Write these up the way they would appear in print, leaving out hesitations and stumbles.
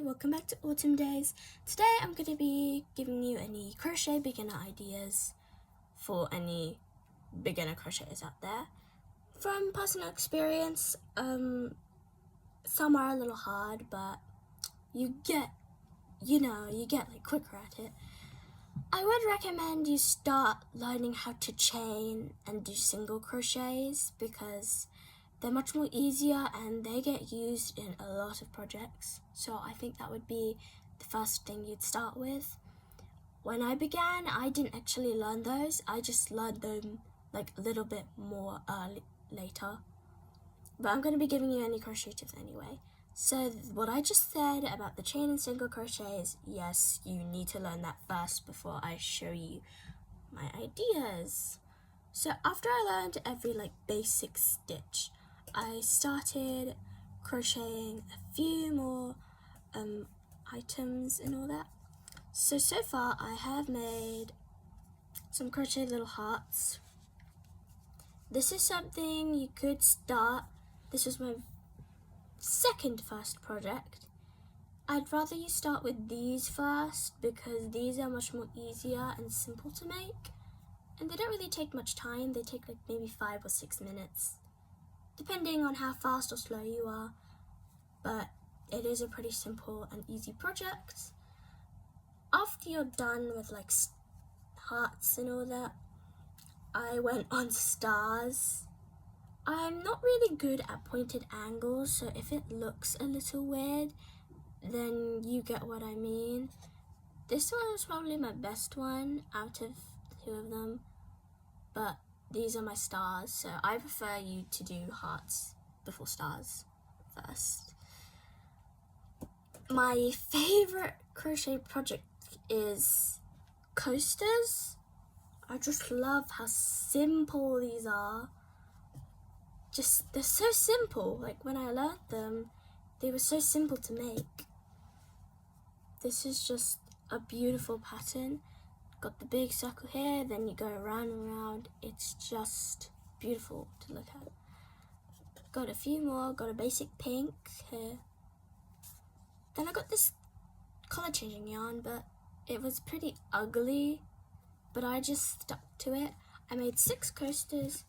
Hi, welcome back to Autumn Days. Today I'm going to be giving you any crochet beginner ideas for any beginner crocheters out there. From personal experience, some are a little hard, but you get like quicker at it. I would recommend you start learning how to chain and do single crochets because they're much more easier and they get used in a lot of projects. So I think that would be the first thing you'd start with. When I began, I didn't actually learn those. I just learned them like a little bit more later. But I'm going to be giving you any crochet tips anyway. So what I just said about the chain and single crochets, yes, you need to learn that first before I show you my ideas. So after I learned every basic stitch, I started crocheting a few more items and all that. So far I have made some crochet little hearts. This is something you could start. This was my first project. I'd rather you start with these first because these are much more easier and simple to make. And they don't really take much time. They take maybe 5 or 6 minutes, depending on how fast or slow you are. But it is a pretty simple and easy project. After you're done with hearts and all that, I went on stars. I'm not really good at pointed angles, so if it looks a little weird, then you get what I mean. This one was probably my best one out of the two of them, but these are my stars, so I prefer you to do hearts before stars first. My favorite crochet project is coasters. I just love how simple these are. They're so simple. When I learned them, they were so simple to make. This is just a beautiful pattern. Got the big circle here, then you go around and around. It's just beautiful to look at. Got a few more, got a basic pink here. Then I got this color changing yarn, but it was pretty ugly, but I just stuck to it. I made 6 coasters,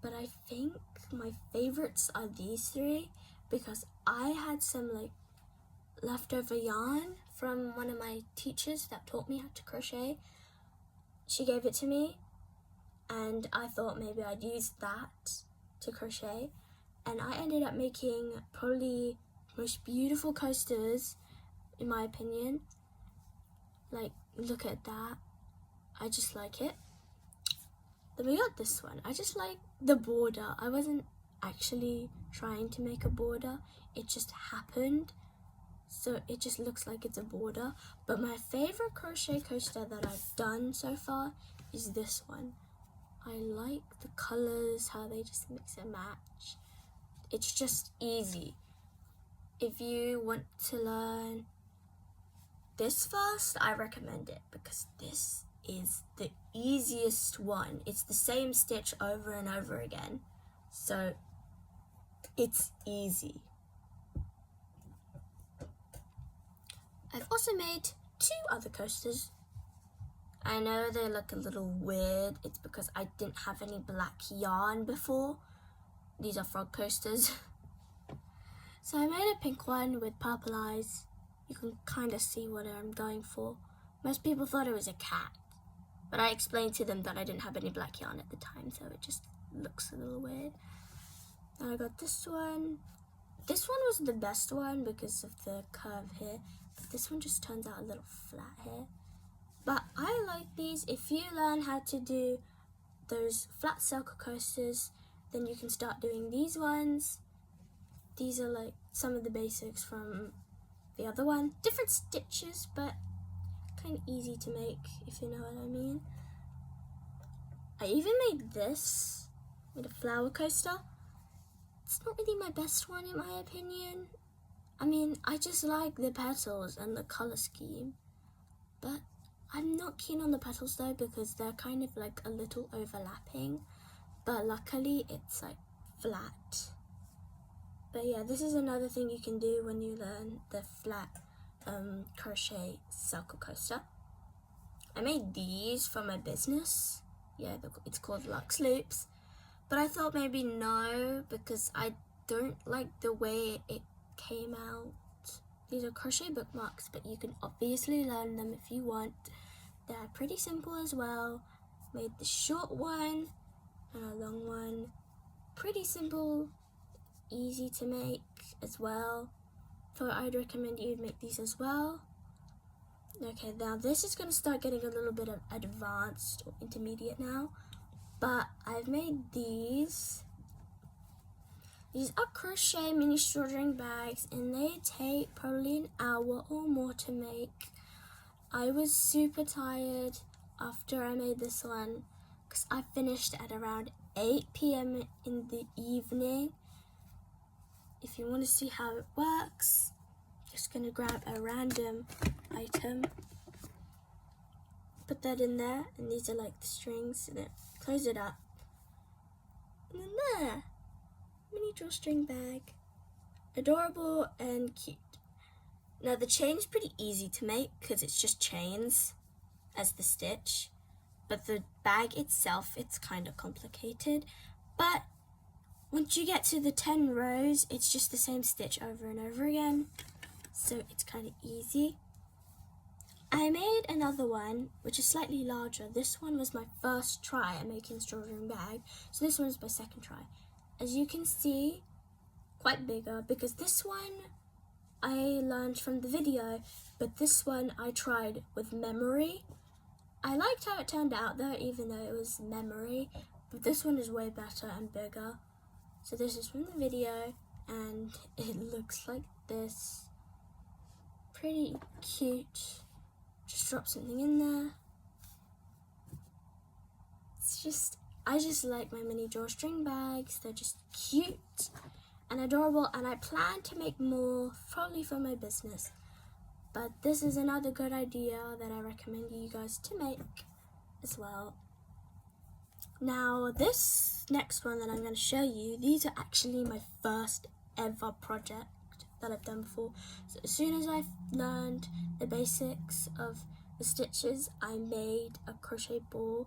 but I think my favorites are these 3 because I had some leftover yarn from one of my teachers that taught me how to crochet. She gave it to me and I thought maybe I'd use that to crochet, and I ended up making probably the most beautiful coasters in my opinion. Look at that. I just like it. Then we got this one. I just like the border. I wasn't actually trying to make a border. It just happened. So it just looks like it's a border. But my favorite crochet coaster that I've done so far is this one. I like the colors, how they just mix and match. It's just easy. If you want to learn this first, I recommend it because this is the easiest one. It's the same stitch over and over again. So it's easy. I've also made 2 other coasters. I know they look a little weird. It's because I didn't have any black yarn before. These are frog coasters. So I made a pink one with purple eyes. You can kind of see what I'm going for. Most people thought it was a cat, but I explained to them that I didn't have any black yarn at the time, so it just looks a little weird. Then I got this one. This one was the best one because of the curve here. This one just turns out a little flat here. But I like these. If you learn how to do those flat circle coasters, then you can start doing these ones. These are some of the basics from the other one. Different stitches, but kind of easy to make, if you know what I mean. I even made this with a flower coaster. It's not really my best one in my opinion. I mean, I just like the petals and the color scheme, but I'm not keen on the petals though because they're kind of a little overlapping, but luckily it's flat. But yeah, this is another thing you can do when you learn the flat crochet circle coaster. I made these for my business. Yeah, it's called Lux Loops. But I thought maybe no, because I don't like the way it came out. These are crochet bookmarks, but you can obviously learn them if you want. They're pretty simple as well. Made the short one and a long one. Pretty simple, easy to make as well. So I'd recommend you'd make these as well. Okay, now this is going to start getting a little bit of advanced or intermediate now, but I've made these. These are crochet mini drawstring bags, and they take probably an hour or more to make. I was super tired after I made this one because I finished at around 8 p.m. in the evening. If you want to see how it works, just gonna grab a random item, put that in there, and these are like the strings, and then close it up, and then there, mini drawstring bag, adorable and cute. Now the chain's pretty easy to make because it's just chains as the stitch, but the bag itself, it's kind of complicated. But once you get to the 10 rows, it's just the same stitch over and over again, so it's kind of easy. I made another one which is slightly larger. This one was my first try at making a drawstring bag, so this one's my second try. As you can see, quite bigger, because this one I learned from the video, but this one I tried with memory. I liked how it turned out though, even though it was memory, but this one is way better and bigger. So this is from the video, and it looks like this. Pretty cute. Just drop something in there. I just like my mini drawstring bags. They're just cute and adorable, and I plan to make more, probably for my business. But this is another good idea that I recommend you guys to make as well. Now this next one that I'm going to show you, these are actually my first ever project that I've done before. So as soon as I learned the basics of the stitches, I made a crochet ball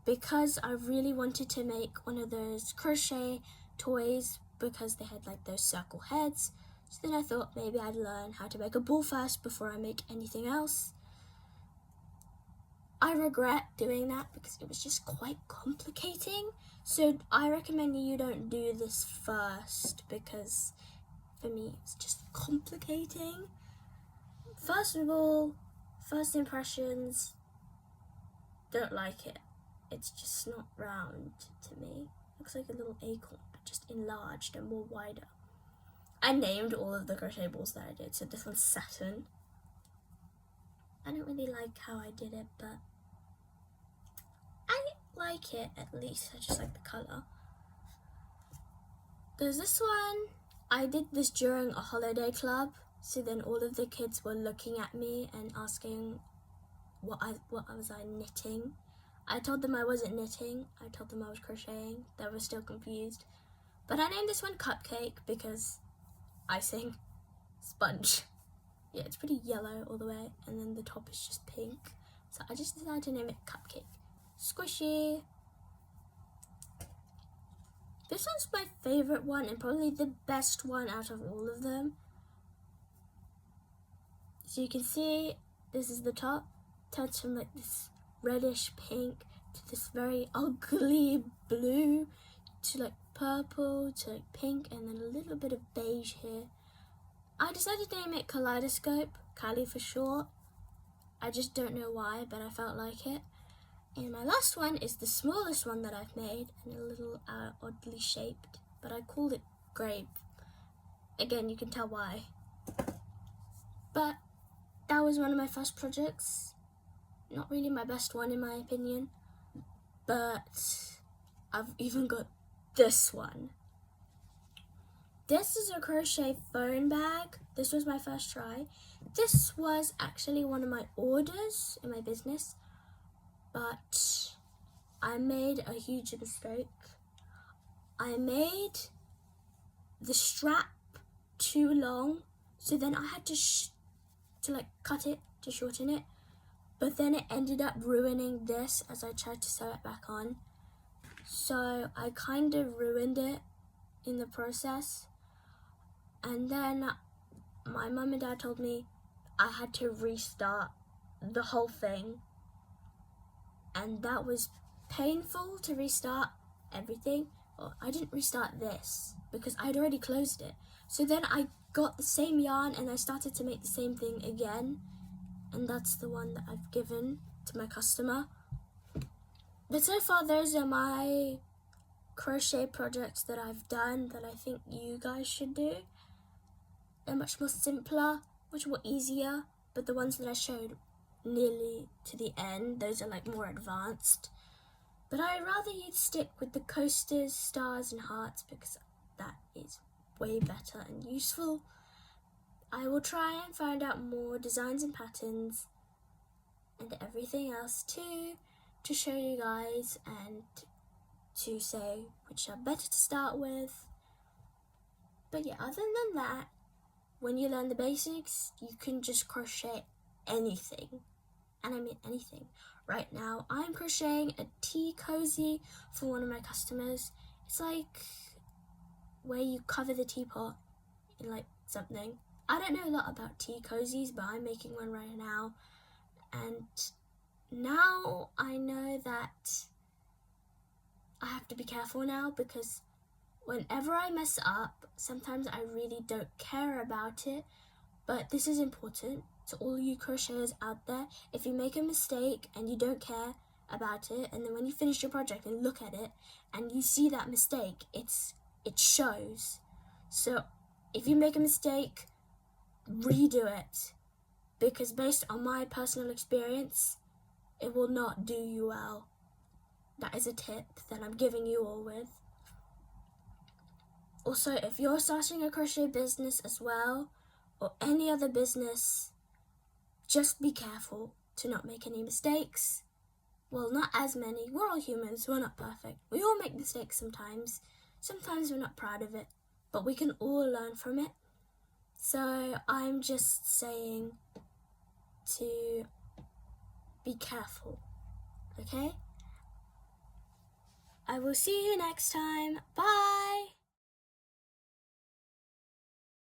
because I really wanted to make one of those crochet toys because they had like those circle heads. So then I thought maybe I'd learn how to make a ball first before I make anything else. I regret doing that because it was just quite complicating. So I recommend you don't do this first because for me it's just complicating. First of all, first impressions, don't like it. It's just not round to me. Looks like a little acorn, but just enlarged and more wider. I named all of the crochet balls that I did. So this one's Saturn. I don't really like how I did it, but I like it at least. I just like the colour. There's this one. I did this during a holiday club. So then all of the kids were looking at me and asking what was I knitting. I told them I wasn't knitting. I told them I was crocheting. They were still confused. But I named this one Cupcake because icing, sponge. Yeah, it's pretty yellow all the way, and then the top is just pink. So I just decided to name it Cupcake. Squishy. This one's my favorite one and probably the best one out of all of them. So you can see this is the top. Turns from like this reddish pink to this very ugly blue to like purple to like pink, and then a little bit of beige here. I decided to name it Kaleidoscope, Cali for short. I just don't know why, but I felt like it. And my last one is the smallest one that I've made, and a little oddly shaped, but I called it Grape. Again, you can tell why. But that was one of my first projects. Not really my best one in my opinion, but I've even got this one. This is a crochet phone bag. This was my first try. This was actually one of my orders in my business, but I made a huge mistake. I made the strap too long, so then I had to like cut it to shorten it, but then it ended up ruining this as I tried to sew it back on. So I kind of ruined it in the process, and then my mum and dad told me I had to restart the whole thing, and that was painful to restart everything. Well, I didn't restart this because I'd already closed it. So then I got the same yarn and I started to make the same thing again, and that's the one that I've given to my customer. But so far those are my crochet projects that I've done that I think you guys should do. They're much more simpler, much more easier, but the ones that I showed nearly to the end, those are like more advanced. But I'd rather you stick with the coasters, stars and hearts because that is way better and useful. I will try and find out more designs and patterns and everything else too to show you guys and to say which are better to start with. But yeah, other than that, when you learn the basics, you can just crochet anything. And I mean anything. Right now, I'm crocheting a tea cozy for one of my customers. It's like where you cover the teapot in like something. I don't know a lot about tea cozies, but I'm making one right now. And now I know that I have to be careful now because whenever I mess up, sometimes I really don't care about it. But this is important to all you crocheters out there. If you make a mistake and you don't care about it, and then when you finish your project and look at it and you see that mistake, it shows. So if you make a mistake, redo it, because based on my personal experience, it will not do you well. That is a tip that I'm giving you all with. Also, if you're starting a crochet business as well, or any other business, just be careful to not make any mistakes. Well, not as many. We're all humans. We're not perfect. We all make mistakes sometimes. Sometimes we're not proud of it, but we can all learn from it. So I'm just saying to be careful, okay? I will see you next time. Bye!